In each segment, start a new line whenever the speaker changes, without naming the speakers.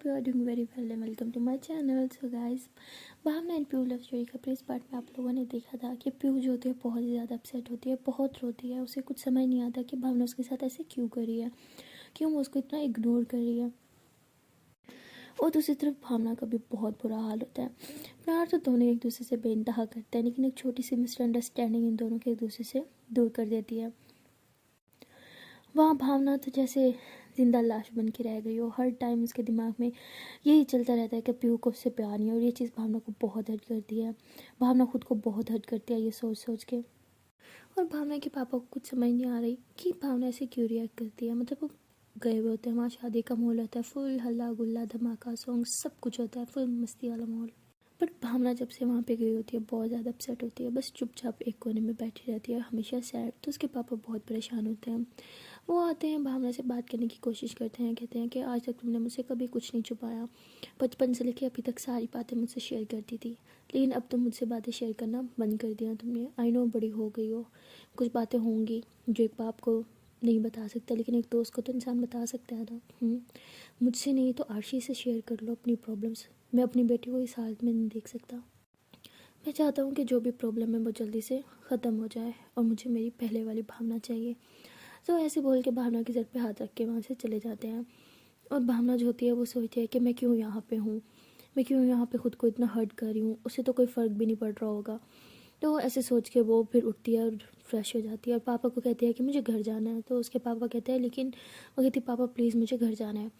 Hope you are doing very well and welcome to my channel. So guys, Bhavna and Piyu love story का previous part में आप लोगों ने देखा था कि पीयू जो होती है बहुत ही ज़्यादा अपसेट होती है, बहुत रोती है। उसे कुछ समझ नहीं आता कि भावना उसके साथ ऐसे क्यों कर रही है, क्यों वो उसको इतना इग्नोर कर रही है। और दूसरी तरफ भावना का भी बहुत बुरा हाल होता है। प्यार तो दोनों एक दूसरे से बेइंतहा करते हैं, लेकिन एक छोटी सी मिसअंडरस्टैंडिंग इन दोनों के एक दूसरे से दूर कर देती है। वहाँ भावना तो जैसे जिंदा लाश बन के रह गई हो। हर टाइम उसके दिमाग में यही चलता रहता है कि पीयू को उससे प्यार नहीं है, और ये चीज़ भावना को बहुत हर्ट करती है। भावना खुद को बहुत हर्ट करती है ये सोच सोच के। और भावना के पापा को कुछ समझ नहीं आ रही कि भावना ऐसे क्यों रिएक्ट करती है। मतलब वो गए हुए होते हैं, वहाँ शादी का माहौल होता है, फुल हल्ला गुल्ला धमाका सॉन्ग सब कुछ होता है, फुल मस्ती वाला माहौल। बट भावना जब से वहाँ पे गई होती है बहुत ज़्यादा अपसेट होती है, बस चुपचाप एक कोने में बैठी रहती है, हमेशा सैड। तो उसके पापा बहुत परेशान होते हैं। वो आते हैं, भावना से बात करने की कोशिश करते हैं, कहते हैं कि आज तक तुमने मुझसे कभी कुछ नहीं छुपाया, बचपन से लेकर अभी तक सारी बातें मुझसे शेयर करती थी, लेकिन अब तुम मुझसे बातें शेयर करना बंद कर दिया तुमने। आई नो बड़ी हो गई हो, कुछ बातें होंगी जो एक बाप को नहीं बता सकता, लेकिन एक दोस्त को तो इंसान बता सकता है ना। मुझसे नहीं तो आरशी से शेयर कर लो अपनी प्रॉब्लम्स। मैं अपनी बेटी को इस हालत में नहीं देख सकता। मैं चाहता हूँ कि जो भी प्रॉब्लम है वो जल्दी से ख़त्म हो जाए, और मुझे मेरी पहले वाली भावना चाहिए। तो ऐसे बोल के भावना के सर पे हाथ रख के वहाँ से चले जाते हैं। और भावना जो होती है वो सोचती है कि मैं क्यों यहाँ पे हूँ, मैं क्यों यहाँ पे खुद को इतना हर्ट कर रही हूँ, उससे तो कोई फ़र्क भी नहीं पड़ रहा होगा। तो ऐसे सोच के वो फिर उठती है और फ्रेश हो जाती है, और पापा को कहती है कि मुझे घर जाना है। तो उसके पापा कहते हैं, लेकिन वो कहती है पापा प्लीज़ मुझे घर जाना है,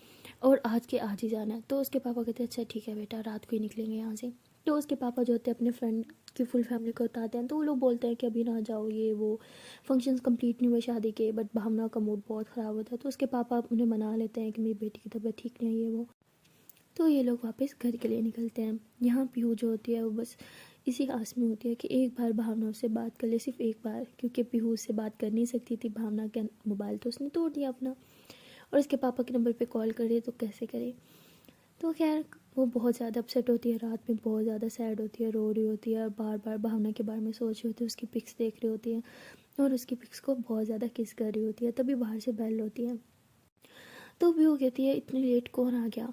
और आज के आज ही जाना है। तो उसके पापा कहते हैं अच्छा ठीक है बेटा, रात को ही निकलेंगे यहाँ से। तो उसके पापा जो होते हैं अपने फ्रेंड की फुल फैमिली को बताते हैं, तो वो लोग बोलते हैं कि अभी ना जाओ, ये वो फंक्शंस कंप्लीट नहीं हुए शादी के। बट भावना का मूड बहुत ख़राब होता है, तो उसके पापा उन्हें मना लेते हैं कि मेरी बेटी की तबीयत ठीक नहीं है ये वो। तो ये लोग वापस घर के लिए निकलते हैं। यहाँ पीहू जो होती है वो बस इसी आस में होती है कि एक बार भावना उससे बात कर ले, सिर्फ एक बार, क्योंकि पीहू उससे बात कर नहीं सकती थी। भावना का मोबाइल तो उसने तोड़ दिया अपना, और उसके पापा के नंबर पे कॉल करे तो कैसे करे। तो खैर वो बहुत ज़्यादा अपसेट होती है, रात में बहुत ज़्यादा सैड होती है, रो रही होती है, और बार बार भावना के बारे में सोच रही होती है, उसकी पिक्स देख रही होती है, और उसकी पिक्स को बहुत ज़्यादा किस कर रही होती है। तभी बाहर से बेल होती है। तो पीहू कहती है इतनी लेट कौन आ गया।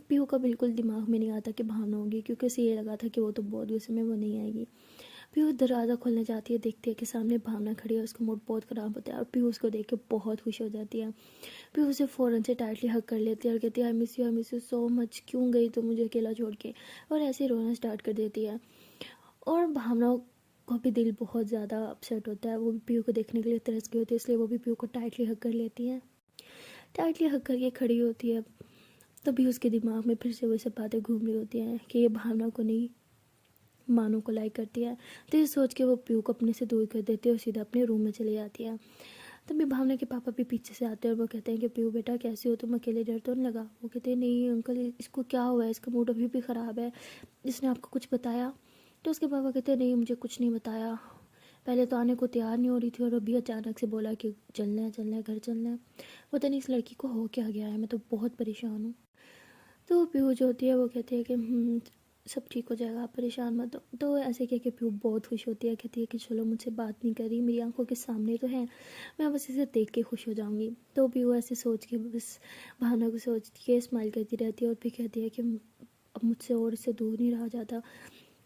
पीहू का बिल्कुल दिमाग में नहीं आता कि भावना होगी, क्योंकि उसे ये लगा था कि वो तो बहुत गुस्से में, वो नहीं आएगी। पीहू दरवाज़ा खोलने जाती है, देखती है कि सामने भावना खड़ी है, उसका मूड बहुत ख़राब होता है, और पीहू उसको देख के बहुत खुश हो जाती है। पीहू उसे फ़ौरन से टाइटली हग कर लेती है और कहती है I miss you so much, क्यों गई तो मुझे अकेला छोड़ के। और ऐसे ही रोना स्टार्ट कर देती है। और भावना को भी दिल बहुत ज़्यादा अपसेट होता है, वो भी पीहू को देखने के लिए तरस गई होती है, इसलिए वो भी पीहू को टाइटली हग कर लेती है। टाइटली हग करके खड़ी होती है। तभी उसके दिमाग में फिर से वही सब बातें घूम रही होती हैं कि ये भावना को नहीं, मानो को लाइक करती है। तो ये सोच के वो पीहू को अपने से दूर कर देती है और सीधा अपने रूम में चली जाती है। तभी भावना के पापा भी पीछे से आते हैं, और वो कहते हैं कि पीहू बेटा कैसी हो तुम, अकेले डर तो नहीं लगा। वो कहते हैं नहीं अंकल, इसको क्या हुआ है, इसका मूड अभी भी ख़राब है, इसने आपको कुछ बताया। तो उसके पापा कहते हैं नहीं मुझे कुछ नहीं बताया, पहले तो आने को तैयार नहीं हो रही थी, और अभी अचानक से बोला कि चलना है घर चलना है। पता नहीं इस लड़की को हो क्या गया है, मैं तो बहुत परेशान हूँ। तो पीहू जो होती है वो कहती है कि सब ठीक हो जाएगा, आप परेशान मत हो। तो ऐसे कह के पीहू बहुत खुश होती है, कहती है कि चलो मुझसे बात नहीं करी, मेरी आंखों के सामने तो है, मैं बस इसे देख के खुश हो जाऊंगी। तो पीहू ऐसे सोच के बस भावना को सोच के स्माइल करती रहती है, और फिर कहती है कि अब मुझसे और इससे दूर नहीं रहा जाता,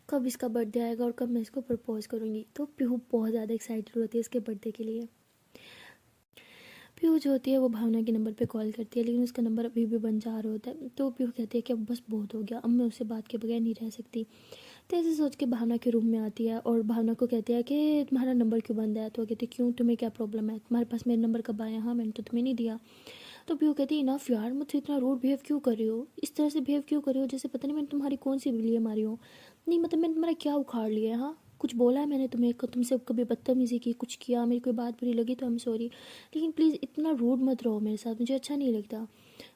कब इसका बर्थडे आएगा और कब मैं इसको प्रपोज करूँगी। तो पीहू बहुत ज़्यादा एक्साइटेड होती है इसके बर्थडे के लिए। पीहू जो होती है वो भावना के नंबर पे कॉल करती है, लेकिन उसका नंबर अभी भी बंद जा रहा होता है। तो पीहू कहती है कि अब बस बहुत हो गया, अब मैं उससे बात के बगैर नहीं रह सकती। तो ऐसे सोच के भावना के रूम में आती है, और भावना को कहती है कि तुम्हारा नंबर क्यों बंद है। तो वो कहती है क्यों, तुम्हें क्या प्रॉब्लम है, तुम्हारे पास मेरा नंबर कब आया, हाँ मैंने तो तुम्हें नहीं दिया। तो पीहू कहती है इनफ यार, मुझसे इतना रूड बिहेव क्यों कर रही हो, इस तरह से बिहेव क्यों कर रही हो जैसे पता नहीं मैंने तुम्हारी कौन सी बिल्ली मारी हो। नहीं मतलब मैंने तुम्हारा क्या उखाड़ लिया है, हाँ कुछ बोला है मैंने तुम्हें, तुमसे कभी बदतमीजी की, कुछ किया, मेरी कोई बात बुरी लगी तो आई एम सॉरी, लेकिन प्लीज़ इतना रूड मत रहो मेरे साथ, मुझे अच्छा नहीं लगता।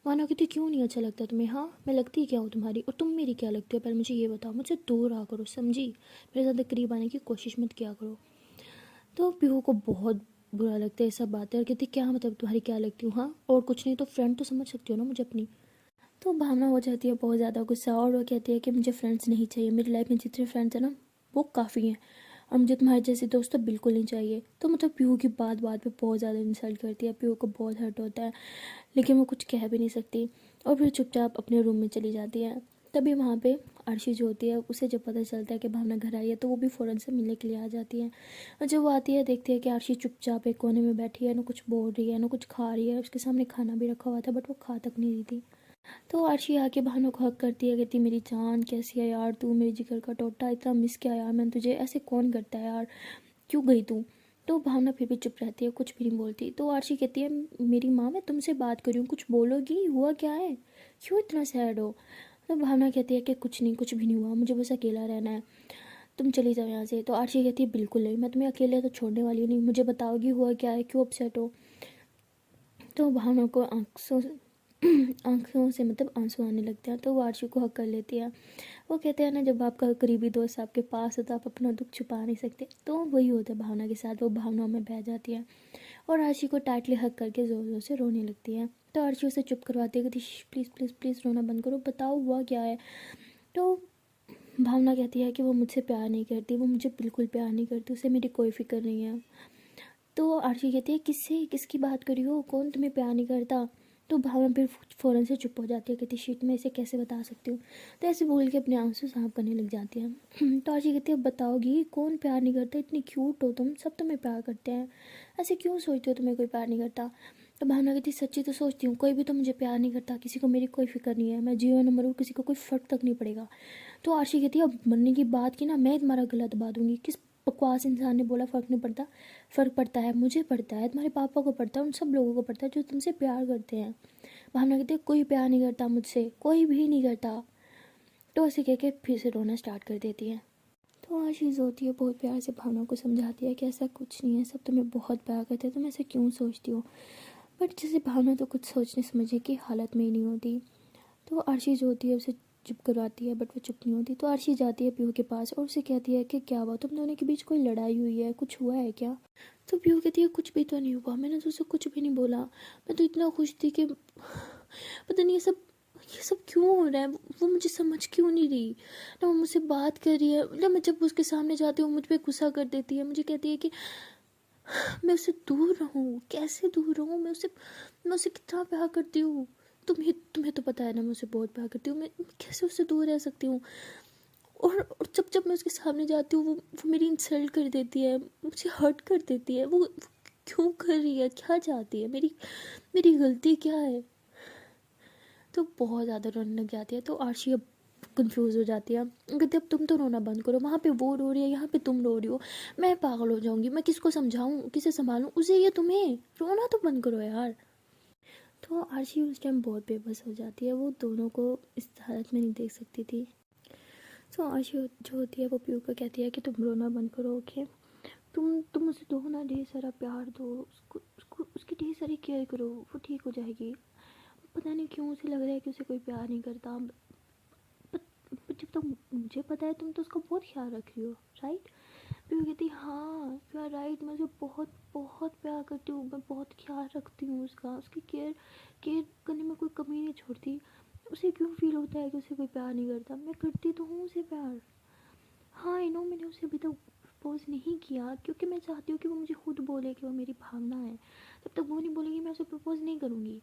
मानो कहती क्यों नहीं अच्छा लगता तुम्हें, हाँ मैं लगती क्या हूँ तुम्हारी, और तुम मेरी क्या लगती हो, पहले मुझे ये बताओ, मुझसे दूर आ करो समझी, मेरे ज़्यादा करीब आने की कोशिश मत किया करो। तो पीहू को बहुत बुरा लगता है ये सब बातें, और कहती क्या मतलब तुम्हारी क्या लगती हूँ, हाँ और कुछ नहीं तो फ्रेंड तो समझ सकती हो ना मुझे अपनी। तो भावना हो जाती है बहुत ज़्यादा गुस्सा, और वो कहती है कि मुझे फ्रेंड्स नहीं चाहिए, मेरी लाइफ में जितने फ्रेंड्स हैं ना वो काफ़ी हैं, और मुझे तुम्हारे जैसे दोस्त तो बिल्कुल नहीं चाहिए। तो मतलब पीहू की बात बात पे बहुत ज़्यादा इंसल्ट करती है, पीहू को बहुत हर्ट होता है, लेकिन वो कुछ कह भी नहीं सकती और फिर चुपचाप अपने रूम में चली जाती है। तभी वहाँ पे अर्शी जो होती है, उसे जब पता चलता है कि भावना घर आई है, तो वो भी फ़ौरन से मिलने के लिए आ जाती है। और जब वो आती है, देखती है कि अर्शी चुपचाप एक कोने में बैठी है, ना कुछ बोल रही है ना कुछ खा रही है। उसके सामने खाना भी रखा हुआ था बट वो खा तक नहीं रही थी। तो अर्शी आके भावना को हक करती है, कहती मेरी जान कैसी है यार, तू मेरी जिगर का टोटा, इतना मिस किया यार मैंने तुझे, ऐसे कौन करता है यार, क्यों गई तू। तो भावना फिर भी चुप रहती है, कुछ भी नहीं बोलती। तो अर्शी कहती है मेरी माँ मैं तुमसे बात कर रही हूँ, कुछ बोलोगी, हुआ क्या है, क्यों इतना सैड हो। तो भावना कहती है कि कुछ नहीं, कुछ भी नहीं हुआ, मुझे बस अकेला रहना है, तुम चली जाओ यहाँ से। तो अर्शी कहती है बिल्कुल नहीं, मैं तुम्हें अकेले तो छोड़ने वाली नहीं, मुझे बताओगी हुआ क्या है, क्यों अपसेट हो। तो भावना को आंखों से मतलब आंसू आने लगते हैं। तो वो आरशी को हक कर लेती है। वो कहते हैं ना, जब आपका करीबी दोस्त आपके पास है तो आप अपना दुख छुपा नहीं सकते, तो वही होता है भावना के साथ। वो भावनाओं में बह जाती है और आरशी को टाइटली हक करके ज़ोर ज़ोर से रोने लगती है। तो आरशी उसे चुप करवाती है, कहती प्लीज़ प्लीज़ प्लीज़ रोना बंद करो, बताओ हुआ क्या है। तो भावना कहती है कि वो मुझसे प्यार नहीं करती, वो मुझे बिल्कुल प्यार नहीं करती, उसे मेरी कोई फिक्र नहीं है। तो आरशी कहती है किससे, किसकी बात करी हो, कौन तुम्हें प्यार नहीं करता। तो भावना फिर फ़ौरन से चुप हो जाती है, कहती शीट मैं इसे कैसे बता सकती हूँ। तो ऐसे बोल के अपने आंसू साफ करने लग जाती है। तो आरशी कहती है अब बताओगी कौन प्यार नहीं करता, इतनी क्यूट हो तुम, सब तुम्हें प्यार करते हैं, ऐसे क्यों सोचते हो तुम्हें कोई प्यार नहीं करता। तो भावना कहती सच्ची तो सोचती हूँ, कोई भी तो मुझे प्यार नहीं करता, किसी को मेरी कोई फिक्र नहीं है, मैं जीवन न मरूँ किसी को कोई फ़र्क तक नहीं पड़ेगा। तो आरशी कहती है अब मरने की बात की ना, मैं तुम्हारा गला दबा दूंगी, किस बकवास इंसान ने बोला फ़र्क नहीं पड़ता। फ़र्क पड़ता है, मुझे पड़ता है, तुम्हारे पापा को पड़ता है, उन सब लोगों को पड़ता है जो तुमसे प्यार करते हैं। भावना कहती है कोई प्यार नहीं करता मुझसे, कोई भी नहीं करता। तो ऐसे कह के फिर से रोना स्टार्ट कर देती है। तो आशीष होती है, बहुत प्यार से भावना को समझाती है कि ऐसा कुछ नहीं है, सब तुम्हें बहुत प्यार करते हैं, तुम ऐसे क्यों सोचती हो। बट जैसे भावना तो कुछ सोचने समझने की हालत में ही नहीं होती। तो अर्शी जो होती है उसे चुप करवाती है बट वो चुप नहीं होती। तो अर्शी जाती है पीहू के पास और उसे कहती है कि क्या हुआ, तुम दोनों के बीच कोई लड़ाई हुई है, कुछ हुआ है क्या। तो पीहू कहती है कुछ भी तो नहीं हुआ, मैंने तो उसे कुछ भी नहीं बोला, मैं तो इतना खुश थी कि पता नहीं ये सब क्यों हो रहा है, वो मुझे समझ क्यों नहीं रही ना, वो मुझसे बात कर रही है, मतलब मैं जब उसके सामने जाती हूँ मुझ पर गुस्सा कर देती है, मुझे कहती है कि मैं उससे दूर रहूँ, कैसे दूर रहूँ, मैं उससे कितना प्यार करती हूँ, तुम्हें तो पता है ना मैं उसे बहुत प्यार करती हूँ, मैं कैसे उससे दूर रह सकती हूँ। और जब मैं उसके सामने जाती हूँ वो मेरी इंसल्ट कर देती है, मुझे हर्ट कर देती है। वो क्यों कर रही है, क्या चाहती है, मेरी मेरी गलती क्या है। तो बहुत ज़्यादा रोने लग जाती है। तो आरशी अब कंफ्यूज हो जाती है, कहती अब तुम तो रोना बंद करो, वहाँ पे वो रो रही है, यहाँ पे तुम रो रही हो, मैं पागल हो जाऊँगी, मैं किसको समझाऊँ, किसे संभालूँ, उसे या तुम्हें, रोना तो बंद करो यार। तो आरशी उस टाइम बहुत बेबस हो जाती है, वो दोनों को इस हालत में नहीं देख सकती थी। तो आरशी जो होती है वो पीयू को कहती है कि तुम रोना बंद करो, ओके, तुम उसे दो ना, ढेर सारा प्यार दो उसको उसकी ढेर सारी केयर करो, वो ठीक हो जाएगी। पता नहीं क्यों उसे लग रहा है कि उसे कोई प्यार नहीं करता, पर जब तक मुझे पता है तुम तो उसका बहुत ख्याल रख रही हो, राइट। फिर वो कहती हाँ यू आर राइट, मैं उसे बहुत बहुत प्यार करती हूँ, मैं बहुत ख्याल रखती हूँ उसका, उसकी केयर केयर करने में कोई कमी नहीं छोड़ती। उसे क्यों फील होता है कि उसे कोई प्यार नहीं करता, मैं करती तो हूँ उसे प्यार। हाँ आई नो, मैंने उसे अभी तक प्रपोज नहीं किया क्योंकि मैं चाहती हूँ कि वो मुझे खुद बोले कि वो मेरी भावना है, जब तक वो नहीं बोलेगी मैं उसे प्रपोज नहीं करूँगी।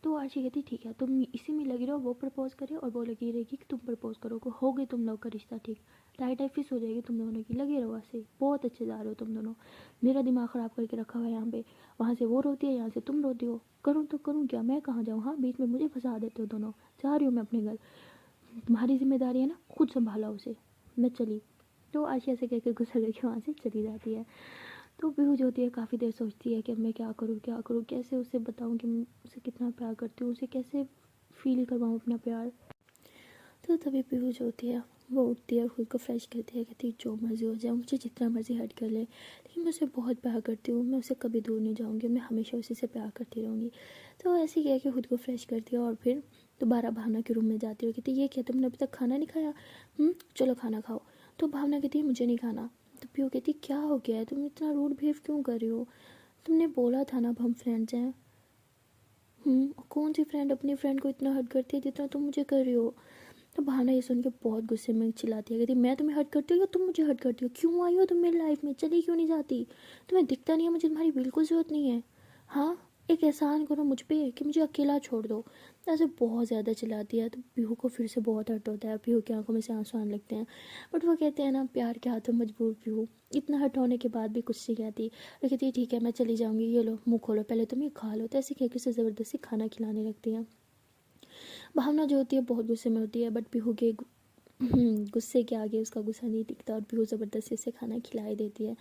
तो आशी कहती ठीक है, तुम इसी में लगी रहो, वो प्रपोज करे और वो लगी रहेगी कि तुम प्रपोज करोगे, हो गई तुम लोग का रिश्ता ठीक, टाइट टाइट फिक्स हो जाएगी तुम दोनों की, लगे रहो ऐसे, बहुत अच्छे जा रहे हो तुम दोनों, मेरा दिमाग ख़राब करके रखा हुआ है यहाँ पे, वहाँ से वो रोती है यहाँ से तुम रोती हो, करूँ तो करूँ क्या, मैं कहाँ जाऊँ, हाँ बीच में मुझे फंसा देते हो दोनों, जा रही हूँ मैं अपने घर, तुम्हारी जिम्मेदारी है ना, खुद संभाला उसे, मैं चली। तो आशी ऐसे कहकर गुस्सा करके वहाँ से चली जाती है। तो बेहोश होती है, काफ़ी देर सोचती है कि अब मैं क्या करूँ, कैसे उसे बताऊँ कि मैं उसे कितना प्यार करती हूँ, उसे कैसे फील करवाऊँ अपना प्यार। तो तभी बेहोश होती है, वो उठती है, खुद को फ्रेश करती है, कहती है जो मर्ज़ी हो जाए, मुझे जितना मर्ज़ी हर्ट कर ले, लेकिन मैं उसे बहुत प्यार करती हूँ, मैं उसे कभी दूर नहीं जाऊँगी, मैं हमेशा उसी से प्यार करती रहूँगी। तो ऐसे कह के खुद को फ्रेश करती है और फिर दोबारा भावना के रूम में जाती है, कहती है ये क्या तुमने अभी तक खाना नहीं खाया, चलो खाना खाओ। तो भावना कहती है मुझे नहीं खाना। तो पियो कहती क्या हो गया है, तुम इतना रूड बिहेव क्यों कर रही हो, तुमने बोला था ना अब हम फ्रेंड्स हैं। कौन सी फ्रेंड अपनी फ्रेंड को इतना हर्ट करती है जितना तुम मुझे कर रही हो। तो भावना ये सुन के बहुत गुस्से में चिल्लाती है, कहती मैं तुम्हें हर्ट करती हूँ या तुम मुझे हर्ट करती हो? क्यों आई हो तुम मेरी लाइफ में? चली क्यों नहीं जाती? तुम्हें दिखता नहीं है मुझे तुम्हारी बिल्कुल ज़रूरत नहीं है? हाँ, एक एहसान करो मुझ पे कि मुझे अकेला छोड़ दो। तो ऐसे बहुत ज़्यादा चिल्लाती है। तो पीहू को फिर से बहुत हर्ट होता है, पीहू की आंखों में से आंसू आने लगते हैं। बट वो कहते हैं ना, प्यार के हाथों मजबूर पीहू, इतना हर्ट होने के बाद भी कुछ नहीं कहती। वो कहती है ठीक है मैं चली जाऊँगी, ये लो मुँह खोलो, पहले तुम ये खा लो। तो ऐसे कह के उसे ज़बरदस्ती खाना खिलाने लगती हैं। भावना जो होती है बहुत गुस्से में होती है, बट पीहू के गुस्से के आगे उसका गुस्सा नहीं टिकता और पीहू ज़बरदस्ती से खाना खिलाई देती है।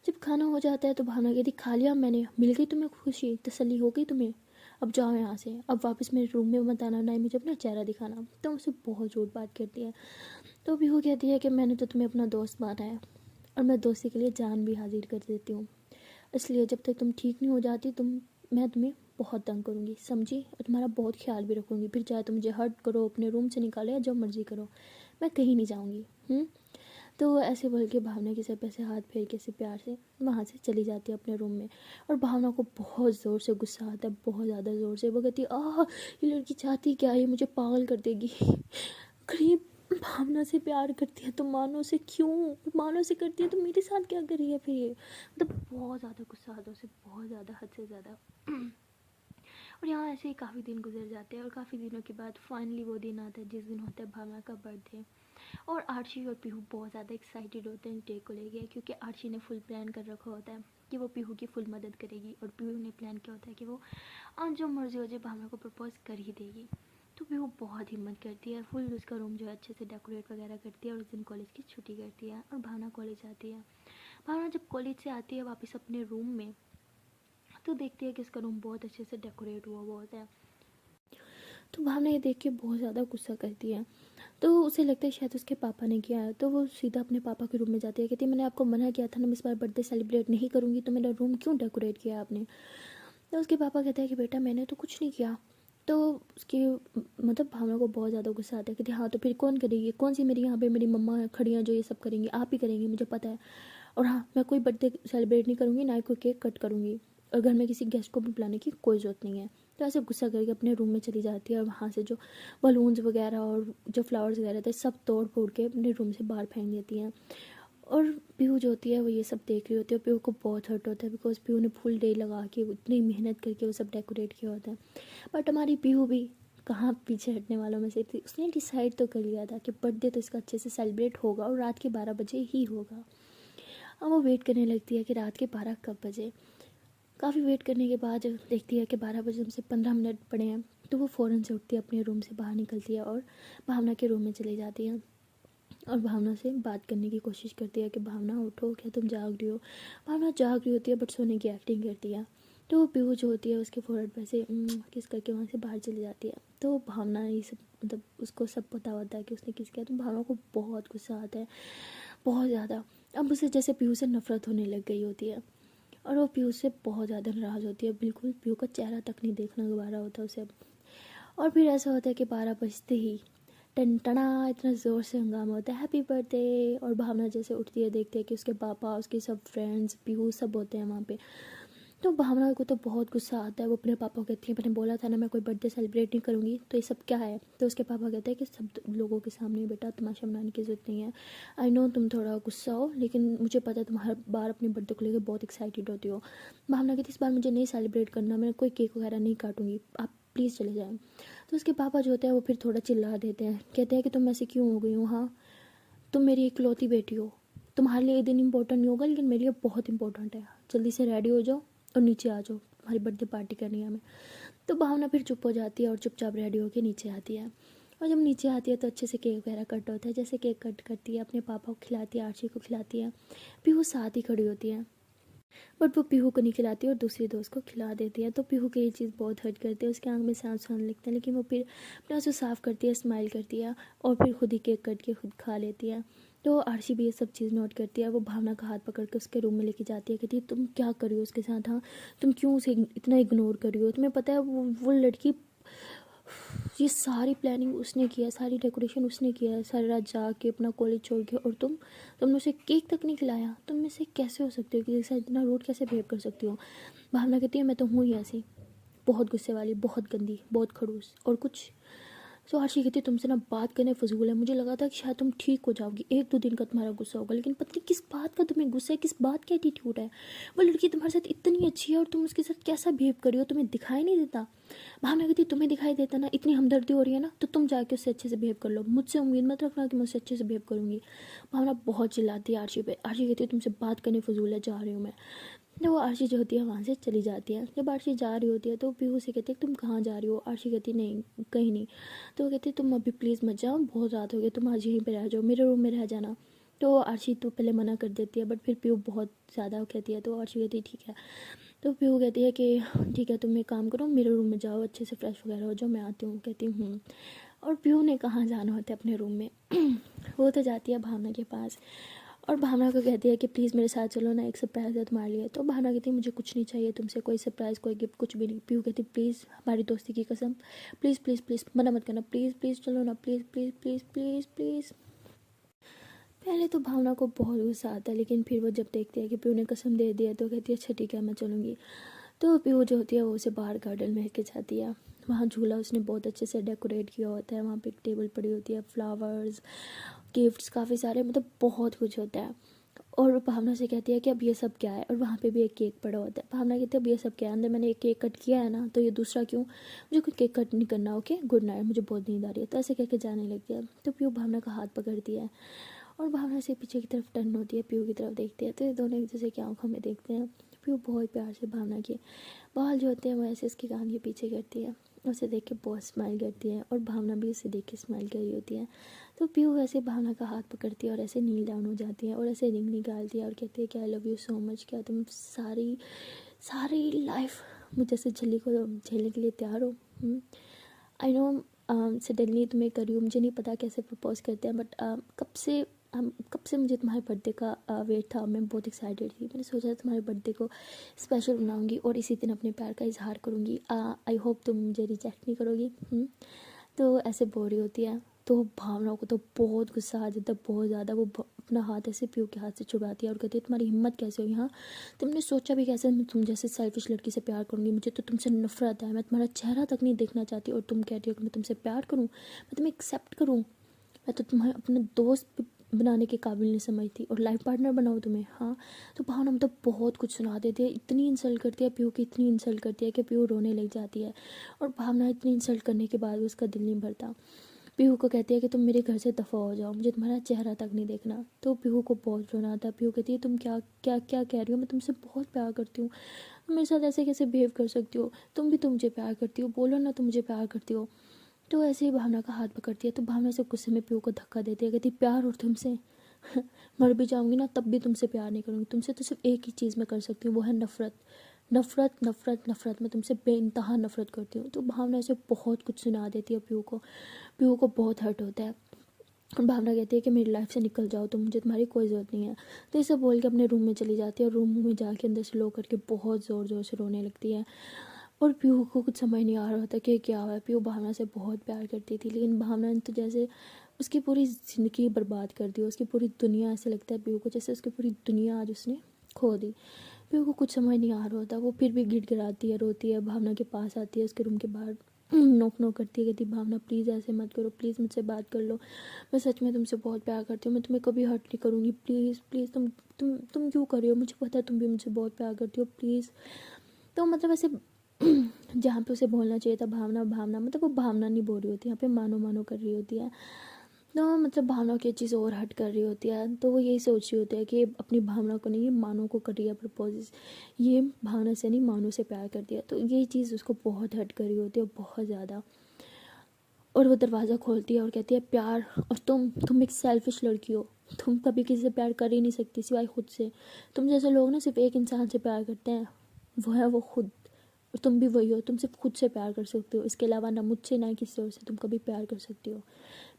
जब खाना हो जाता है तो भावना कहती खा लिया मैंने, मिल गई तुम्हें खुशी, तसल्ली हो गई तुम्हें? अब जाओ यहाँ से, अब वापस मेरे रूम में मत आना, ना ही मुझे अपना चेहरा दिखाना। तो उसे बहुत रूड बात करती है। तो पीहू कहती है कि मैंने तो तुम्हें अपना दोस्त माना है और मैं दोस्ती के लिए जान भी हाजिर कर देती हूँ, इसलिए जब तक तुम ठीक नहीं हो जाती मैं तुम्हें बहुत तंग करूँगी, समझी? और तुम्हारा बहुत ख्याल भी रखूँगी। फिर चाहे तुम मुझे हर्ट करो, अपने रूम से निकालो या जो मर्ज़ी करो, मैं कहीं नहीं जाऊँगी। तो ऐसे बोल के भावना के सर पे ऐसे हाथ फेर के ऐसे प्यार से वहाँ से चली जाती है अपने रूम में। और भावना को बहुत ज़ोर से गुस्सा आता है, बहुत ज़्यादा ज़ोर से। वो कहती है ये लड़की चाहती क्या है, ये मुझे पागल कर देगी। गरीब भावना से प्यार करती है तो मानो से क्यों, मानो से करती है तो मेरे साथ क्या कर रही है फिर ये? मतलब बहुत ज़्यादा गुस्सा आता है उसे, बहुत ज़्यादा, हद से ज़्यादा। और यहाँ ऐसे ही काफ़ी दिन गुजर जाते हैं और काफ़ी दिनों के बाद फाइनली वो दिन आता है जिस दिन होता है भावना का बर्थडे। और आर्ची और पीहू बहुत ज़्यादा एक्साइटेड होते हैं इस डे को लेके, क्योंकि आर्ची ने फुल प्लान कर रखा होता है कि वो पीहू की फुल मदद करेगी, और पीहू ने प्लान किया होता है कि वो आज जो मर्जी हो जाए भावना को प्रपोज कर ही देगी। तो पीहू बहुत हिम्मत करती है, फुल उसका रूम जो है अच्छे से डेकोरेट वगैरह करती है, और उस दिन कॉलेज की छुट्टी करती है और भावना कॉलेज आती है। भावना जब कॉलेज से आती है वापस अपने रूम में, तो देखती है कि उसका रूम बहुत अच्छे से डेकोरेट हुआ हुआ होता है। तो भावना ये देख के बहुत ज़्यादा गुस्सा करती है। तो उसे लगता है शायद उसके पापा ने किया है, तो वो सीधा अपने पापा के रूम में जाती है, कहती है मैंने आपको मना किया था ना, मैं इस बार बर्थडे सेलिब्रेट नहीं करूँगी, तो मेरा रूम क्यों डेकोरेट किया आपने? तो उसके पापा कहते हैं कि बेटा मैंने तो कुछ नहीं किया। तो उसकी मतलब भावना को बहुत ज़्यादा गुस्सा आता है, कहती हाँ तो फिर कौन करेगी, कौन सी मेरी यहाँ पे मेरी मम्मा खड़ी हैं जो ये सब करेंगी? आप ही करेंगी, मुझे पता है। और हाँ, मैं कोई बर्थडे सेलिब्रेट नहीं करूँगी, ना ही कोई केक कट करूँगी, और घर में किसी गेस्ट को भी बुलाने की कोई ज़रूरत नहीं है। तो ऐसे गुस्सा करके अपने रूम में चली जाती है और वहाँ से जो बलून्स वगैरह और जो फ्लावर्स वगैरह थे सब तोड़ फोड़ के अपने रूम से बाहर फेंक देती हैं। और पीहू जो होती है वो ये सब देख रही होती है, पीहू को बहुत हर्ट होता है, बिकॉज पीहू ने फुल डे लगा के इतनी मेहनत करके वो सब डेकोरेट किया होता है। बट हमारी पीहू भी कहाँ पीछे हटने वालों में से थी, उसने डिसाइड तो कर लिया था कि बर्थडे तो इसका अच्छे से सेलिब्रेट होगा और रात के 12 बजे ही होगा। अब वो वेट करने लगती है कि रात के 12 कब बजे। काफ़ी वेट करने के बाद देखती है कि 12 बजे से 15 मिनट पड़े हैं, तो वो फ़ौरन से उठती है, अपने रूम से बाहर निकलती है और भावना के रूम में चली जाती है और भावना से बात करने की कोशिश करती है कि भावना उठो, क्या तुम जाग रही हो? भावना जाग रही होती है बट सोने की एक्टिंग करती है। तो वो पीहू जो होती है उसके फोrehead पे से किस करके वहाँ से बाहर चली जाती है। तो भावना ये सब मतलब उसको सब पता होता है कि उसने किस किया, तो भावना को बहुत गुस्सा आता है, बहुत ज़्यादा। अब उसे जैसे पीहू से नफरत होने लग गई होती है और वो पीहू से बहुत ज़्यादा नाराज़ होती है, बिल्कुल पीहू का चेहरा तक नहीं देखना दोबारा होता उसे अब। और फिर ऐसा होता है कि 12 बजते ही टनटना इतना ज़ोर से हंगामा होता है, हैप्पी बर्थडे। और भावना जैसे उठती है देखते हैं कि उसके पापा, उसके सब फ्रेंड्स, पीहू सब होते हैं वहाँ पे। तो भावना को तो बहुत गुस्सा आता है, वो अपने पापा को कहती है मैंने बोला था ना मैं कोई बर्थडे सेलिब्रेट नहीं करूँगी, तो ये सब क्या है? तो उसके पापा कहते हैं कि सब लोगों के सामने बेटा तमाशा बनाने की ज़रूरत नहीं है। आई नो तुम थोड़ा गुस्सा हो, लेकिन मुझे पता है तुम हर बार अपने बर्थडे को लेकर बहुत एक्साइटेड होती हो। भावना कहती इस बार मुझे नहीं सेलिब्रेट करना, मैं कोई केक वगैरह नहीं काटूंगी, आप प्लीज़ चले जाएँ। तो उसके पापा जो होते हैं वो फिर थोड़ा चिल्ला देते हैं, कहते हैं कि तुम ऐसे क्यों हो गई हो? हाँ, तुम मेरी इकलौती बेटी हो, तुम्हारे लिए ये दिन इंपॉर्टेंट नहीं होगा लेकिन मेरे लिए बहुत इंपॉर्टेंट है। जल्दी से रेडी हो जाओ और नीचे आ जाओ, हमारी बर्थडे पार्टी करनी है हमें। तो भावना फिर चुप हो जाती है और चुपचाप रेडी होकर नीचे आती है। और जब नीचे आती है तो अच्छे से केक वगैरह कट होता है, जैसे केक कट करती है अपने पापा को खिलाती है, आर्ची को खिलाती है, पीहू साथ ही खड़ी होती है। बट वो पीहू को नहीं खिलाती और दूसरी दोस्त को खिला देती है। तो पीहू को ये चीज़ बहुत हर्ट करती है, उसके आंख में से आंसू आने लगते हैं, लेकिन वो फिर अपने आंसू साफ़ करती है, स्माइल करती है और फिर खुद ही केक कट के खुद खा लेती है। तो आरशी भी ये सब चीज़ नोट करती है, वो भावना का हाथ पकड़ के उसके रूम में लेके जाती है, कहती है तुम क्या कर रही हो उसके साथ? हाँ, तुम क्यों उसे इतना इग्नोर कर रही हो? तुम्हें पता है वो लड़की, ये सारी प्लानिंग उसने किया है, सारी डेकोरेशन उसने किया है, सारी रात जाग के अपना कॉलेज छोड़ के, और तुमने उसे केक तक नहीं खिलाया। तुम में से कैसे हो सकते हो कि जैसा इतना रूड कैसे बिहेव कर सकती हो? भावना कहती है मैं तो हूँ ही ऐसी, बहुत गुस्से वाली, बहुत गंदी, बहुत खड़ूस और कुछ सो आरशी कहती है तुमसे ना बात करने फजूल है, मुझे लगा था कि शायद तुम ठीक हो जाओगी, 1-2 दिन का तुम्हारा गुस्सा होगा, लेकिन पता नहीं किस बात का तुम्हें गुस्सा है, किस बात का एटीट्यूड है। वो लड़की तुम्हारे साथ इतनी अच्छी है और तुम उसके साथ कैसा बिहेव कर रही हो, तुम्हें दिखाई नहीं देता। भावना कहती तुम्हें दिखाई देता ना, इतनी हमदर्दी हो रही है ना तो तुम जाके उससे अच्छे से बिहेव कर लो, मुझसे उम्मीद मत रखना कि मैं उससे अच्छे से बिहेव करूँगी। भावना बहुत चिल्लाती है आरशी पे। आरशी कहती है तुमसे बात करने फजूल है, जा रही हूँ मैं। तो वो आरशी जो होती है वहाँ से चली जाती है। जब आरशी जा रही होती है तो पीहू से कहती है तुम कहाँ जा रही हो। आरशी कहती है नहीं कहीं नहीं। तो वो कहती है तुम अभी प्लीज़ मत जाओ, बहुत रात हो गई, तुम आज यहीं पे रह जाओ, मेरे रूम में रह जाना। तो आरशी तो पहले मना कर देती है, बट फिर पीहू बहुत ज़्यादा कहती है तो आरशी कहती है ठीक है। तो पीहू कहती है कि ठीक है तुम एक काम करो, मेरे रूम में जाओ, अच्छे से फ्रेश वगैरह हो जाओ, मैं आती हूँ। कहती हूँ। और पीहू ने कहाँ जाना होता है अपने रूम में वो तो जाती है भावना के पास और भावना को कहती है कि प्लीज़ मेरे साथ चलो ना, एक सरप्राइज़ है तुम्हारे लिए। तो भावना कहती है मुझे कुछ नहीं चाहिए तुमसे, कोई सरप्राइज़ कोई गिफ्ट कुछ भी नहीं। पीहू कहती प्लीज़ हमारी दोस्ती की कसम, प्लीज़ प्लीज़ प्लीज़ मना मत करना, प्लीज़ प्लीज़ चलो ना, please please please please please. पहले तो भावना को बहुत गुस्सा आता है, लेकिन फिर वो जब देखती है कि पीहू ने कसम दे दिया तो कहती है अच्छा ठीक है मैं चलूँगी। तो पीहू जो होती है वो उसे बाहर गार्डन में लेके जाती है। वहाँ झूला उसने बहुत अच्छे से डेकोरेट किया होता है, वहाँ पे एक टेबल पड़ी होती है, फ्लावर्स, गिफ्ट्स काफ़ी सारे, मतलब बहुत कुछ होता है। और भावना से कहती है कि अब ये सब क्या है, और वहाँ पे भी एक केक पड़ा होता है। भावना कहती है अब ये सब क्या है, अंदर मैंने एक केक कट किया है ना, तो ये दूसरा क्यों, मुझे कोई केक कट नहीं करना, ओके गुड नाइट, मुझे बहुत नींद आ रही है। तो ऐसे कह के जाने लगती है। तो पीहू भावना का हाथ पकड़ती है और भावना से पीछे की तरफ टर्न होती है, पीहू की तरफ देखती है, तो ये दोनों एक दूसरे की आंखों में देखते हैं। पीहू बहुत प्यार से भावना के बाल जो होते हैं वो ऐसे इसके कान के पीछे करती है, उसे देख के बहुत स्माइल करती है और भावना भी उसे देख के स्माइल कर रही होती है। तो पीहू वैसे भावना का हाथ पकड़ती है और ऐसे नील डाउन हो जाती है और ऐसे रिंग निकालती है और कहती है कि I love you so much, क्या तुम सारी सारी लाइफ मुझे से झल्ली को झेलने के लिए तैयार हो। आई नो सडनली तुम्हें करी हूँ, मुझे नहीं पता कैसे प्रपोज करते हैं, बट कब से मुझे तुम्हारे बर्थडे का वेट था, मैं बहुत एक्साइटेड थी, मैंने सोचा तुम्हारे बर्थडे को स्पेशल बनाऊंगी और इसी दिन अपने प्यार का इजहार करूंगी। आई होप तुम मुझे रिजेक्ट नहीं करोगी। तो ऐसे बोल रही होती है। तो भावना को तो बहुत गुस्सा आ जाता है, बहुत ज़्यादा। वो अपना हाथ ऐसे पीहू के हाथ से छुड़ाती है और कहती है तुम्हारी हिम्मत कैसे हुई, हाँ तुमने सोचा भी कैसे मैं तुम जैसे सेल्फिश लड़की से प्यार करूंगी, मुझे तो तुमसे नफरत है, मैं तुम्हारा चेहरा तक नहीं देखना चाहती और तुम कहती हो कि मैं तुमसे प्यार करूँ, मैं तुम्हें एक्सेप्ट करूँ, मैं तो तुम्हें अपने दोस्त बनाने के काबिल नहीं समझती और लाइफ पार्टनर बनाओ तुम्हें, हाँ। तो भावना मतलब बहुत कुछ सुना देती है, इतनी इंसल्ट करती है पीहू की, इतनी इंसल्ट करती है कि पीहू रोने लग जाती है। और भावना इतनी इंसल्ट करने के बाद भी उसका दिल नहीं भरता। पीहू को कहती है कि तुम मेरे घर से दफ़ा हो जाओ, मुझे तुम्हारा चेहरा तक नहीं देखना। तो पीहू को बहुत रोना आता है। पीहू कहती है तुम क्या क्या क्या कह रही हो, मैं तुमसे बहुत प्यार करती हूँ, तुम मेरे साथ ऐसे कैसे बिहेव कर सकती हो, तुम भी तो मुझे प्यार करती हो, बोलो ना तुम मुझे प्यार करती हो। तो ऐसे ही भावना का हाथ पकड़ती है। तो भावना से गुस्से में पीहू को धक्का देती है, कहती प्यार और तुमसे मर भी जाऊंगी ना तब भी तुमसे प्यार नहीं करूंगी, तुमसे तो सिर्फ एक ही चीज़ मैं कर सकती हूँ, वो है नफ़रत, नफ़रत नफ़रत नफ़रत, मैं तुमसे बेइंतहा नफ़रत करती हूँ। तो भावना ऐसे बहुत कुछ सुना देती है पीहू को। पीहू को बहुत हर्ट होता है और भावना कहती है कि मेरी लाइफ से निकल जाओ तुम, मुझे तुम्हारी कोई ज़रूरत नहीं है। तो ये सब बोल के अपने रूम में चली जाती है और रूम में जाके अंदर से लो करके बहुत ज़ोर ज़ोर से रोने लगती है। और पीहू को कुछ समझ नहीं आ रहा था कि क्या हुआ है। पीहू भावना से बहुत प्यार करती थी, लेकिन भावना ने तो जैसे उसकी पूरी ज़िंदगी बर्बाद कर दी, उसकी पूरी दुनिया, ऐसे लगता है पीहू को जैसे उसकी पूरी दुनिया आज उसने खो दी। पीहू को कुछ समझ नहीं आ रहा होता, वो फिर भी गिड़गिड़ाती है, रोती है, भावना के पास आती है, उसके रूम के बाहर नोक नोक करती है, कहती भावना प्लीज़ ऐसे मत करो, प्लीज़ मुझसे बात कर लो, मैं सच में तुमसे बहुत प्यार करती हूँ, मैं तुम्हें कभी हर्ट नहीं करूँगी, प्लीज़ प्लीज़ तुम क्यों कर रही हो, मुझे पता है तुम भी मुझे बहुत प्यार करती हो, प्लीज़। तो मतलब ऐसे जहाँ पे उसे बोलना चाहिए था भावना भावना, मतलब वो भावना नहीं बोल रही होती, यहाँ पे मानो मानो कर रही होती है। तो मतलब भावना की चीज़ और हट कर रही होती है, तो वो यही सोच रही होती है कि अपनी भावना को नहीं, ये मानो को कर रही है प्रपोज, ये भावना से नहीं मानो से प्यार कर दिया। तो ये चीज़ उसको बहुत हट कर रही होती है, बहुत ज़्यादा। और वो दरवाज़ा खोलती है और कहती है प्यार, और तुम एक सेल्फिश लड़की हो, तुम कभी किसी से प्यार कर ही नहीं सकती सिवाय खुद से। तुम जैसे लोग ना सिर्फ एक इंसान से प्यार करते हैं, वो है वो खुद, और तुम भी वही हो, तुम सिर्फ खुद से प्यार कर सकते हो, इसके अलावा ना मुझसे ना किसी और से तुम कभी प्यार कर सकती हो।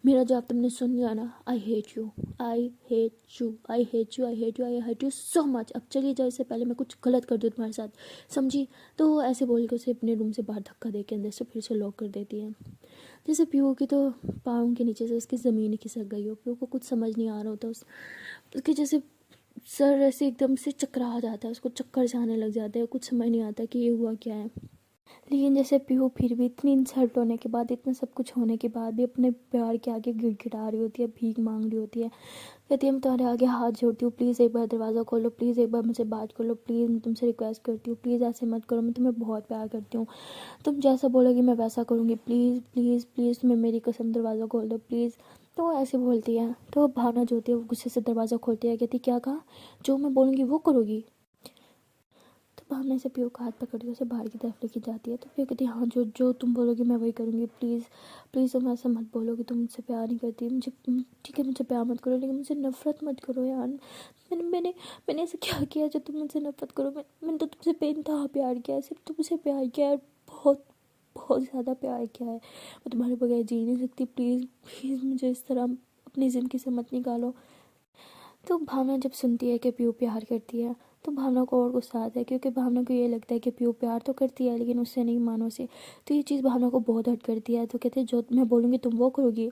मेरा जवाब तुमने सुन लिया ना, I hate you, I hate you, I hate you, I hate you, I hate you so much. अब चलिए जाओ, इससे पहले मैं कुछ गलत कर दूँ तुम्हारे साथ, समझी। तो ऐसे बोल के उसे अपने रूम से बाहर धक्का दे के अंदर से फिर से लॉक कर देती है। जैसे पीहू की तो पाँव के नीचे से उसकी ज़मीन ही खिसक गई हो। पीहू को कुछ समझ नहीं आ रहा होता, उसके जैसे सर ऐसे एकदम से चकरा जाता है, उसको चक्कर से आने लग जाता है, कुछ समझ नहीं आता कि ये हुआ क्या है। लेकिन जैसे पीहू फिर भी इतनी इंसल्ट होने के बाद, इतना सब कुछ होने के बाद भी अपने प्यार के आगे गिड़गिड़ा रही होती है, भीख मांग रही होती है। कहती है मैं तुम्हारे आगे हाथ जोड़ती हूँ, प्लीज़ एक बार दरवाज़ा खोलो, प्लीज़ एक बार मुझे बात कर लो, प्लीज़ मैं तुमसे रिक्वेस्ट करती हूँ, प्लीज़ ऐसे मत करो, मैं तुम्हें बहुत प्यार करती हूँ, तुम जैसा बोलोगी मैं वैसा करूँगी, प्लीज़ प्लीज़ प्लीज़ तुम्हें मेरी कसम दरवाज़ा खोल दो प्लीज़। तो वो ऐसे बोलती है, तो भावना जो होती है वो गुस्से से दरवाज़ा खोलती है, कहती क्या कहा, जो मैं बोलूँगी वो करोगी। तो भावना से पीहू का हाथ पकड़ के उसे बाहर की तरफ लेके जाती है। तो पीहू कहती है हाँ, जो जो तुम बोलोगी मैं वही करूँगी, प्लीज़ प्लीज़ तुम ऐसा मत बोलो कि तुम मुझसे प्यार नहीं करती, मुझे ठीक है मुझे प्यार मत करो लेकिन मुझे नफ़रत मत करो यार। मैंने ऐसा क्या किया जो तुम मुझसे नफ़रत करो। मैंने तो तुमसे बेइंतहा प्यार किया है, सिर्फ तुमसे प्यार किया है, बहुत बहुत ज़्यादा प्यार किया है, मैं तुम्हारे बगैर जी नहीं सकती, प्लीज़ प्लीज़ मुझे इस तरह अपनी ज़िंदगी से मत निकालो। तो भावना जब सुनती है कि पीहू प्यार करती है तो भावना को और गुस्सा आता है, क्योंकि भावना को ये लगता है कि पीहू प्यार तो करती है लेकिन उससे नहीं, मानो से। तो ये चीज़ भावना को बहुत हर्ट करती है। तो कहते हैं जो मैं बोलूँगी तुम वो करोगी।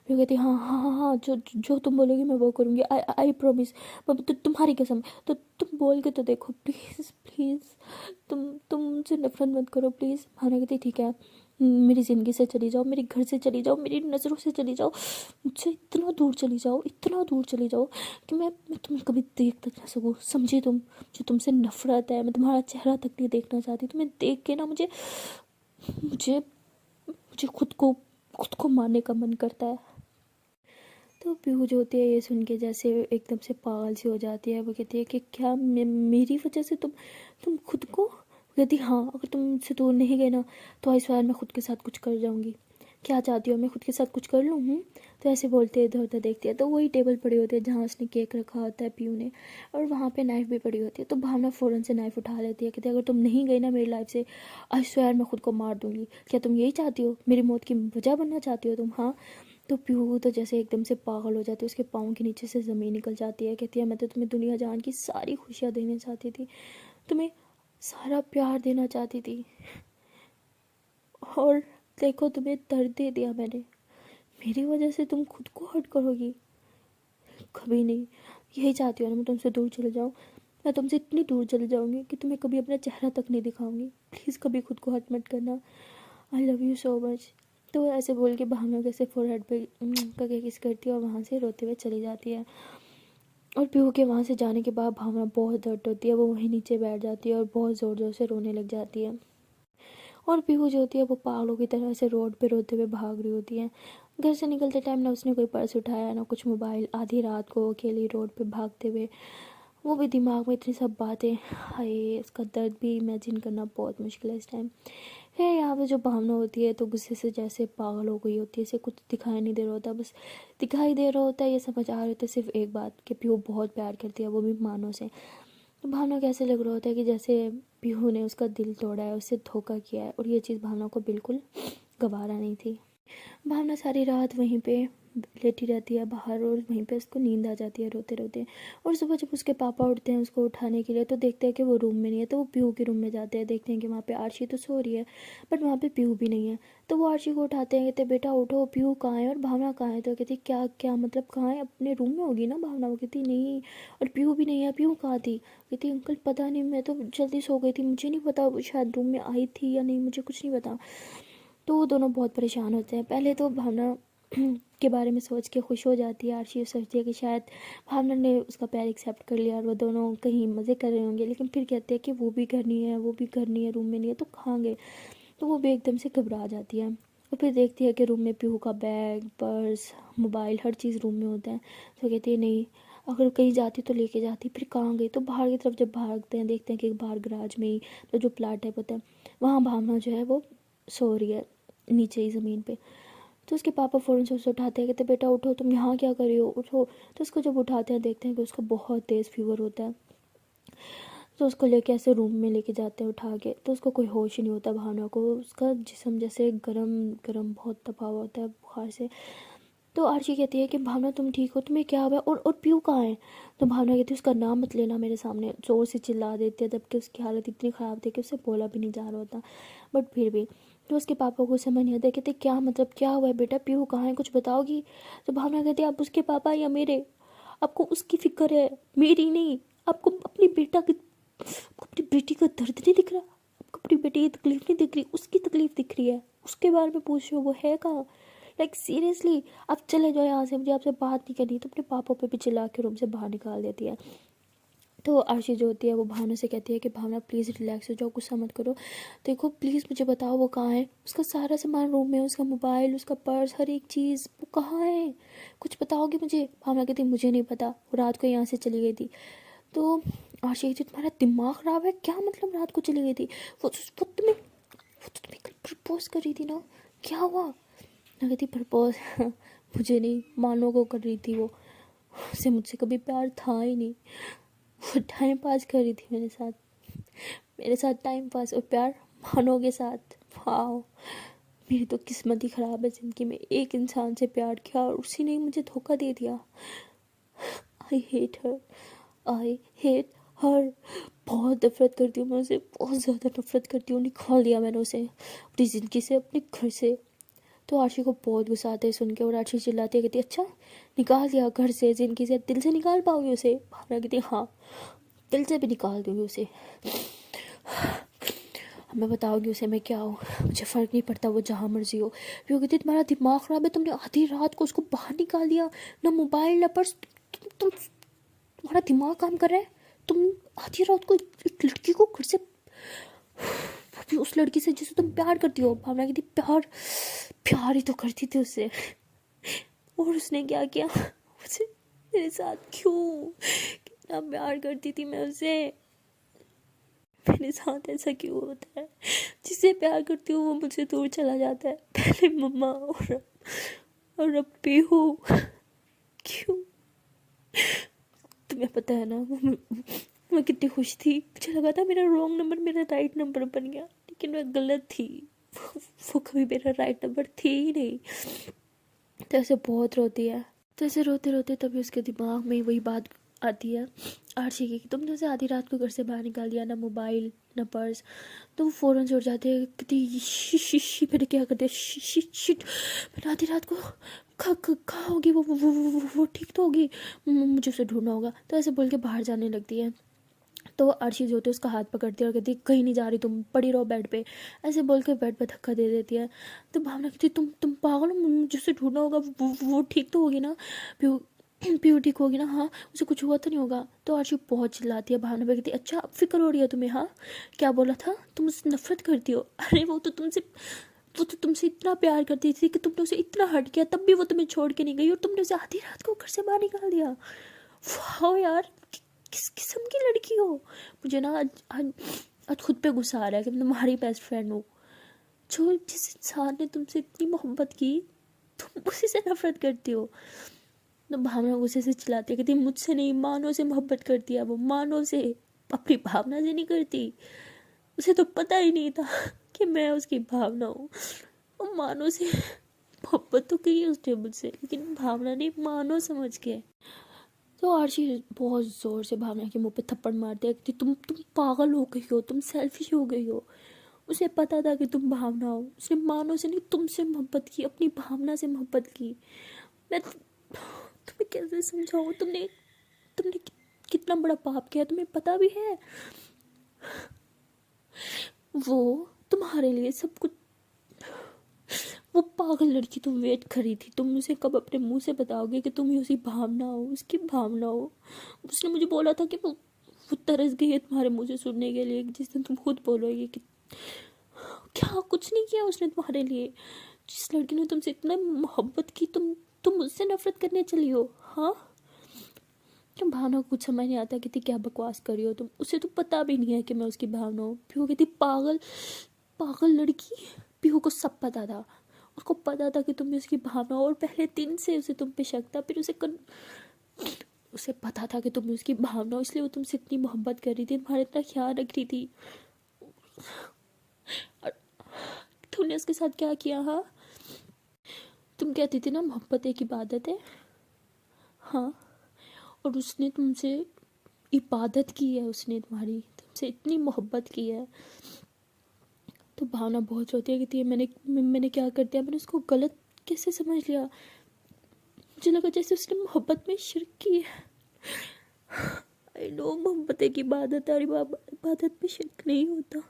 फिर कहती है हाँ हाँ हाँ हाँ, जो जो तुम बोलोगी मैं वो करूँगी, आई प्रॉमिस। तो तुम्हारी कसम, तो तुम बोल के तो देखो प्लीज़ प्लीज़, तुम मुझसे नफरत मत करो प्लीज़। भावना कहती ठीक है, मेरी ज़िंदगी से चली जाओ, मेरे घर से चली जाओ, मेरी नज़रों से चली जाओ, मुझसे इतना दूर चली जाओ, इतना दूर चली जाओ कि मैं तुम्हें कभी देख तक ना सकूँ, समझी तुम। जो तुमसे नफरत है, मैं तुम्हारा चेहरा तक नहीं देखना चाहती, तुम्हें देख के ना मुझे मुझे मुझे खुद को मारने का मन करता है। तो पीहू जो होती है ये सुन के जैसे एकदम से पागल सी हो जाती है। वो कहती है कि क्या मेरी वजह से तुम खुद को। वो कहती हाँ, अगर तुम मुझसे दूर नहीं गए ना तो इस बार मैं खुद के साथ कुछ कर जाऊंगी। क्या चाहती हो, मैं खुद के साथ कुछ कर लूँ? तो ऐसे बोलते इधर उधर देखती है तो वही टेबल पड़ी होती है जहाँ उसने केक रखा होता है पीहू ने, और वहाँ पे नाइफ़ भी पड़ी होती है। तो भावना फ़ौरन से नाइफ़ उठा लेती है, कहती है अगर तुम नहीं गई ना मेरी लाइफ से, आई स्वेयर मैं खुद को मार दूंगी। क्या तुम यही चाहती हो, मेरी मौत की वजह बनना चाहती हो तुम? हाँ। तो पीहू तो जैसे एकदम से पागल हो जाती है, उसके पाँव के नीचे से ज़मीन निकल जाती है। कहती है मैं तो तुम्हें दुनिया जहान की सारी खुशियाँ देना चाहती थी, तुम्हें सारा प्यार देना चाहती थी, और देखो तुम्हें दर्द दे दिया मैंने। मेरी वजह से तुम खुद को हर्ट करोगी? कभी नहीं। यही चाहती हो ना मैं तुमसे दूर चले जाऊँ? मैं तुमसे इतनी दूर चले जाऊँगी कि तुम्हें कभी अपना चेहरा तक नहीं दिखाऊंगी। प्लीज़ कभी खुद को हर्ट मत करना। I love you so much. तो वो ऐसे बोल के भावना कैसे फोरहेड पे करके किस करती है और वहाँ से रोते हुए चली जाती है। और पीहू के वहाँ से जाने के बाद भावना बहुत दर्द होती है, वो वहीं नीचे बैठ जाती है और बहुत ज़ोर ज़ोर से रोने लग जाती है। और पीहू जो होती है वो पागलों की तरह से रोड पे रोते हुए भाग रही होती है। घर से निकलते टाइम ना उसने कोई पर्स उठाया ना कुछ मोबाइल, आधी रात को अकेली रोड पे भागते हुए, वो भी दिमाग में इतनी सब बातें। हाय, इसका दर्द भी इमेजिन करना बहुत मुश्किल है इस टाइम। है यहाँ पे जो भावना होती है तो गुस्से से जैसे पागल हो गई होती है, इसे कुछ दिखाई नहीं दे रहा होता, बस दिखाई दे रहा होता है, ये समझ आ रहा होता है सिर्फ एक बात कि पीहू बहुत प्यार करती है, वो भी मानो से। तो भावना कैसे लग रहा होता है कि जैसे पीहू ने उसका दिल तोड़ा है, उससे धोखा किया है, और ये चीज़ भावना को बिल्कुल गवारा नहीं थी। भावना सारी रात वहीं पे लेटी रहती है बाहर, और वहीं पे उसको नींद आ जाती है रोते रोते। और सुबह जब उसके पापा उठते हैं उसको उठाने के लिए तो देखते हैं कि वो रूम में नहीं है। तो वो पीहू के रूम में जाते हैं, देखते हैं कि वहाँ पे आरशी तो सो रही है बट वहाँ पे पीहू भी नहीं है। तो वो आरशी को उठाते हैं, कहते बेटा उठो, पीहू कहाँ है और भावना कहाँ है? तो कहती क्या क्या मतलब कहाँ है? अपने रूम में होगी ना भावना। वो कहती नहीं, और पीहू भी नहीं है, पीहू कहाँ थी? कहती अंकल पता नहीं, मैं तो जल्दी सो गई थी, मुझे नहीं पता, वो शायद रूम में आई थी या नहीं, मुझे कुछ नहीं पता। तो वो दोनों बहुत परेशान होते हैं। पहले तो भावना के बारे में सोच के खुश हो जाती है। आरशी सोचती है कि शायद भावना ने उसका प्यार एक्सेप्ट कर लिया और वो दोनों कहीं मज़े कर रहे होंगे, लेकिन फिर कहते हैं कि वो भी घर नहीं है, वो भी घर नहीं है, रूम में नहीं है, तो कहाँ गए? तो वो भी एकदम से घबरा जाती है। और फिर देखती है कि रूम में पीहू का बैग, पर्स, मोबाइल, हर चीज़ रूम में होता है। तो कहती है नहीं, अगर कहीं जाती तो लेके जाती, फिर कहाँ गई? तो बाहर की तरफ जब भागते हैं देखते हैं कि बाहर गराज में ही तो जो प्लाट टाइप होता है वहाँ भावना जो है वो सो रही है नीचे ही ज़मीन पे। तो उसके पापा फ़ौरन से उसे उठाते हैं, कहते बेटा उठो, तुम यहाँ क्या कर रही हो, उठो। तो उसको जब उठाते हैं देखते हैं कि उसका बहुत तेज़ फीवर होता है। तो उसको लेके ऐसे रूम में लेके जाते हैं उठा के, तो उसको कोई होश ही नहीं होता भावना को। उसका जिस्म जैसे गरम गरम बहुत तपा हुआ होता है बुखार से। तो आरची कहती है कि भावना तुम ठीक हो, तुम्हें क्या हुआ है? और पीहू कहाँ है? तो भावना कहती है उसका नाम मत लेना मेरे सामने, ज़ोर से चिल्ला देती है, जबकि उसकी हालत इतनी ख़राब थी कि उससे बोला भी नहीं जा रहा होता, बट फिर भी। तो उसके पापा को समझ नहीं आता, कहते क्या मतलब क्या हुआ है बेटा, पीहू कहाँ है, कुछ बताओगी? तो भावना कहती है आप उसके पापा या मेरे? आपको उसकी फिक्र है, मेरी नहीं। आपको अपनी बेटा की, आपको अपनी बेटी का दर्द नहीं दिख रहा? आपको अपनी बेटी की तकलीफ नहीं दिख रही, उसकी तकलीफ दिख रही है, उसके बारे में पूछ रहे हो, वो है कहाँ? लाइक सीरियसली, आप चले जाओ यहाँ से, मुझे आपसे बात नहीं करनी। तो अपने पापा पे भी चिल्ला के रूम से बाहर निकाल देती है। तो आरशी जो होती है वो भावना से कहती है कि भावना प्लीज़ रिलैक्स हो जाओ, गुस्सा मत करो, देखो प्लीज़ मुझे बताओ वो कहाँ है। उसका सारा सामान रूम में, उसका मोबाइल, उसका पर्स, हर एक चीज़, वो कहाँ है, कुछ बताओगे मुझे? भावना कहती है मुझे नहीं पता, वो रात को यहाँ से चली गई थी। तो आरशी कहती है तुम्हारा दिमाग ख़राब है क्या, मतलब रात को चली गई थी? वो तो तुम्हें कल प्रपोज कर रही थी ना, क्या हुआ? मैं कहती प्रपोज मुझे नहीं, मानो को कर रही थी वो, उससे मुझसे कभी प्यार था ही नहीं, वो टाइम पास कर रही थी मेरे साथ टाइम पास, और प्यार मानो के साथ। वाह, मेरी तो किस्मत ही ख़राब है ज़िंदगी में, एक इंसान से प्यार किया और उसी ने मुझे धोखा दे दिया। I hate her, I hate her. बहुत नफरत करती हूँ मैं उसे, बहुत ज़्यादा नफरत करती हूँ। निकाल दिया मैंने उसे अपनी ज़िंदगी से, अपने घर से। तो आरशी को बहुत गुस्सा आता है सुन के, और आरशी चिल्लाती है, कहती अच्छा निकाल दिया घर से, ज़िंदगी से, दिल से निकाल पाओगे उसे? भावना कहती हाँ, दिल से भी निकाल दूँगी उसे, मैं बताऊँगी उसे मैं क्या हूँ, मुझे फ़र्क नहीं पड़ता वो जहाँ मर्जी हो। फिर वो कहती तुम्हारा दिमाग ख़राब है, तुमने आधी रात को उसको बाहर निकाल दिया, ना मोबाइल ना पर्स, तुम्हारा दिमाग काम कर रहा है? तुम आधी रात को एक लड़की को घर से, वो भी उस लड़की से जिसे तुम प्यार करती हो। भावना कहती प्यार ही तो करती थी उससे, और उसने क्या किया मुझे, मेरे साथ क्यों, कितना प्यार करती थी मैं उससे, मेरे साथ ऐसा क्यों होता है? जिससे प्यार करती हूँ वो मुझसे दूर चला जाता है, पहले मम्मा और अब पीहू। क्यों? तुम्हें पता है ना मैं कितनी खुश थी, मुझे लगा था मेरा रॉन्ग नंबर मेरा राइट नंबर बन गया, लेकिन मैं गलत थी, वो कभी मेरा राइट नंबर थी ही नहीं। तो ऐसे बहुत रोती है। तो ऐसे रोते रोते तभी उसके दिमाग में वही बात आती है आरशी की कि तुमने उसे आधी रात को घर से बाहर निकाल दिया, ना मोबाइल ना पर्स। तो वो फ़ौरन से उठ जाते हैं, कहती शी मैंने क्या कर दिया, शिट मैंने आधी रात को कहाँ होगी वो ठीक तो होगी, मुझे उसे ढूंढना होगा। तो ऐसे बोल के बाहर जाने लगती है। तो आरशी जो होती है उसका हाथ पकड़ती है और कहती है कहीं नहीं जा रही, तुम पड़ी रहो बेड पे, ऐसे बोल के बेड पे धक्का दे देती है। तो भावना कहती है तुम पागल हो, मुझे उसे ढूंढना होगा, वो ठीक तो होगी ना, प्यू ठीक होगी ना, हाँ उसे कुछ हुआ तो नहीं होगा। तो आरशी बहुत चिल्लाती है, भावना पे कहती है अच्छा अब फिक्र हो रही है तुम्हें, हाँ क्या बोला था, तुम उससे नफरत करती हो? अरे वो तो तुमसे इतना प्यार करती थी कि तुमने उसे इतना हर्ट किया, तब भी वो तुम्हें छोड़ के नहीं गई, और तुमने उसे आधी रात को घर से बाहर निकाल दिया। वाह यार, किस किस्म की लड़की हो। मुझे ना आज खुद पे गुस्सा आ रहा है कि मैं तुम्हारी बेस्ट फ्रेंड हूँ, जो जिस इंसान ने तुमसे इतनी मोहब्बत की तुम उसी से नफरत करती हो। तो भावना गुस्से से चिल्लाती है, कहती मुझसे नहीं, मानो से मोहब्बत करती है वो, मानो से, अपनी भावना से नहीं करती। उसे तो पता ही नहीं था कि मैं उसकी भावना हूँ, और मानो से मोहब्बत तो की उसने मुझसे, लेकिन भावना ने मानो समझ के। तो आरशी बहुत ज़ोर से भावना के मुंह पे थप्पड़ मारते हैं कि तुम पागल हो गई हो, तुम सेल्फिश हो गई हो। उसे पता था कि तुम भावना हो, उसने मानो से नहीं तुमसे मोहब्बत की, अपनी भावना से मोहब्बत की। मैं तुम्हें कैसे समझाऊँ, तुमने कितना बड़ा पाप किया तुम्हें पता भी है? वो तुम्हारे लिए सब कुछ, वो पागल लड़की तुम वेट कर रही थी, तुम उसे कब अपने मुंह से बताओगे कि तुम ही उसकी भावना हो, उसकी भावना हो? उसने मुझे बोला था कि वो तरस गई है तुम्हारे मुंह से सुनने के लिए, जिस दिन तुम खुद बोलोगे कि क्या कुछ नहीं किया उसने तुम्हारे लिए। जिस लड़की ने तुमसे इतना मोहब्बत की, तुम मुझसे नफरत करने चली हो, हाँ? क्या भावना को कुछ समझ नहीं आता, कहती क्या बकवास कर रही हो तुम, उसे तो पता भी नहीं है कि मैं उसकी भावना हूँ। फिर वो कहती पागल लड़की, पीहू को सब पता था, उसको पता था कि तुम उसकी भावना हो, और पहले दिन से उसे तुम पे शक था। फिर उसे पता था कि तुम उसकी भावना हो, इसलिए वो तुमसे इतनी मोहब्बत कर रही थी, तुम्हारा इतना ख्याल रख रही थी। और तुमने उसके साथ क्या किया? हाँ, तुम कहती थी ना मोहब्बत एक इबादत है, हाँ, और उसने तुमसे इबादत की है, उसने तुमसे इतनी मोहब्बत की है। तो भावना बहुत रोती है, कहती है मैंने क्या कर दिया, मैंने उसको गलत कैसे समझ लिया, मुझे लगा जैसे उसने मोहब्बत में शिरक की है। आई नो मोहब्बत एक इबादत है, और इबादत में शिरक नहीं होता,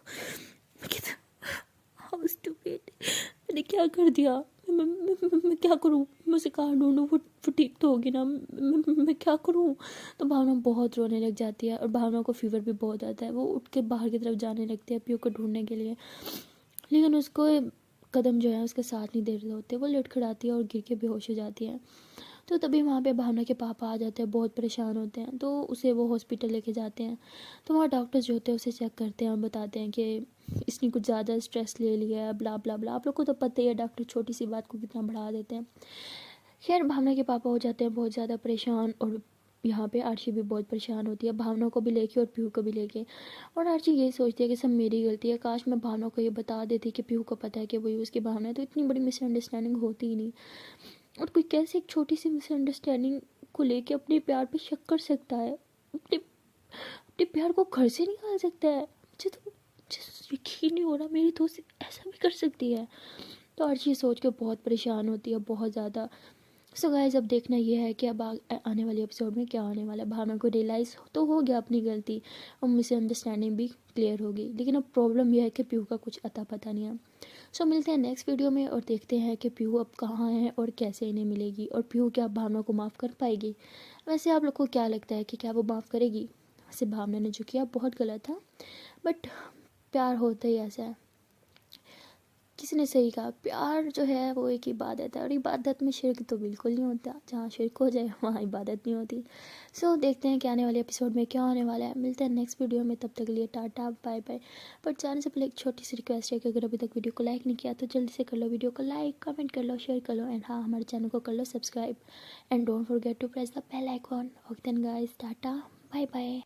हाउ स्टूपिड, मैंने क्या कर दिया? मैं क्या करूँ? मैं उसे कहाँ ढूंढूँ? वो ठीक तो होगी ना? मैं क्या करूँ? तो भावना बहुत रोने लग जाती है और भावना को फीवर भी बहुत आता है। वो उठ के बाहर की तरफ जाने लगती है पीहू को ढूंढने के लिए, लेकिन उसको कदम जो है उसके साथ नहीं दे रहे होते। वो लड़खड़ाती है और गिर के बेहोश हो जाती है। तो तभी वहाँ पे भावना के पापा आ जाते हैं, बहुत परेशान होते हैं, तो उसे वो हॉस्पिटल लेके जाते हैं। तो वहाँ डॉक्टर्स जो होते हैं उसे चेक करते हैं और बताते हैं कि इसने कुछ ज़्यादा स्ट्रेस ले लिया है, ब्ला ब्ला ब्ला। आप लोग को तो पता ही है डॉक्टर छोटी सी बात को कितना बढ़ा देते हैं। खैर भावना के पापा हो जाते हैं बहुत ज़्यादा परेशान, और यहाँ पे आरशी भी बहुत परेशान होती है, भावना को भी लेके और पीहू को भी लेके। और आरशी यही सोचती है कि सब मेरी गलती है, काश मैं भावना को ये बता देती कि पीहू को पता है कि वही उसकी भावना है, तो इतनी बड़ी मिसअंडरस्टैंडिंग होती ही नहीं। और कोई कैसे एक छोटी सी मिसअंडरस्टैंडिंग को लेके अपने प्यार पे शक कर सकता है? अपने अपने प्यार को घर से निकाल सकता है? मुझे यकीन नहीं हो रहा मेरी दोस्त ऐसा भी कर सकती है। तो आरशी सोच के बहुत परेशान होती है, बहुत ज़्यादा। सो गाइस, अब देखना ये है कि अब आने वाले एपिसोड में क्या आने वाला है। भावना को रियलाइज़ तो हो गया अपनी गलती और मिसअंडरस्टैंडिंग भी क्लियर होगी, लेकिन अब प्रॉब्लम यह है कि पीहू का कुछ अता पता नहीं है। सो मिलते हैं नेक्स्ट वीडियो में और देखते हैं कि पीहू अब कहाँ है और कैसे इन्हें मिलेगी, और पीहू क्या भावना को माफ़ कर पाएगी। वैसे आप लोग को क्या लगता है कि क्या वो माफ़ करेगी? वैसे भावना ने जो किया बहुत गलत था, बट प्यार होता ही ऐसा है। किसी ने सही कहा, प्यार जो है वो एक इबादत है, और इबादत में शिर्क तो बिल्कुल नहीं होता। जहाँ शिर्क हो जाए वहाँ इबादत नहीं होती। सो देखते हैं कि आने वाले एपिसोड में क्या होने वाला है। मिलते हैं नेक्स्ट वीडियो में, तब तक के लिए टाटा बाय बाय। बट जाने से पहले एक छोटी सी रिक्वेस्ट है कि अगर अभी तक वीडियो को लाइक नहीं किया तो जल्दी से कर लो, वीडियो को लाइक, कमेंट कर लो, शेयर कर लो, एंड हाँ, हमारे चैनल को कर लो subscribe, and don't forget to press the bell icon. Okay then guys, tata bye bye.